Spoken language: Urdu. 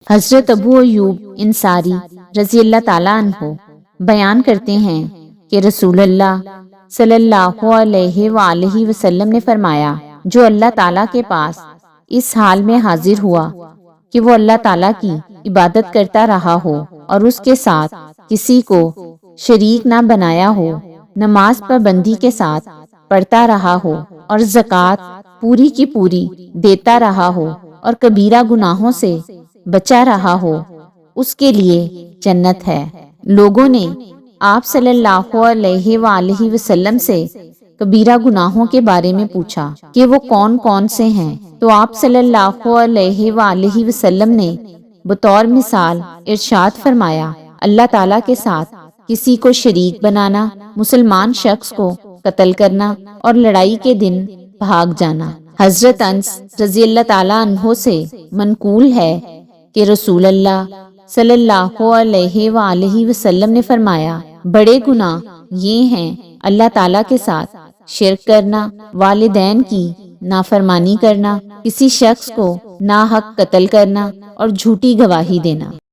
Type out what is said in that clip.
حضرت ابو ایوب انصاری رضی اللہ تعالیٰ عنہ بیان کرتے ہیں کہ رسول اللہ صلی اللہ علیہ وآلہ وسلم نے فرمایا، جو اللہ تعالیٰ کے پاس اس حال میں حاضر ہوا کہ وہ اللہ تعالیٰ کی عبادت کرتا رہا ہو اور اس کے ساتھ کسی کو شریک نہ بنایا ہو، نماز پابندی کے ساتھ پڑھتا رہا ہو اور زکوٰۃ پوری کی پوری دیتا رہا ہو اور کبیرہ گناہوں سے بچا رہا ہو، اس کے لیے جنت ہے۔ لوگوں نے آپ صلی اللہ علیہ وآلہ وسلم سے کبیرہ گناہوں کے بارے میں پوچھا کہ وہ کون کون سے ہیں، تو آپ صلی اللہ علیہ وآلہ وسلم نے بطور مثال ارشاد فرمایا، اللہ تعالیٰ کے ساتھ کسی کو شریک بنانا، مسلمان شخص کو قتل کرنا اور لڑائی کے دن بھاگ جانا۔ حضرت انس رضی اللہ تعالیٰ عنہ سے منقول ہے کہ رسول اللہ صلی اللہ علیہ وآلہ وسلم نے فرمایا، بڑے گناہ یہ ہیں اللہ تعالیٰ کے ساتھ شرک کرنا، والدین کی نافرمانی کرنا، کسی شخص کو ناحق قتل کرنا اور جھوٹی گواہی دینا۔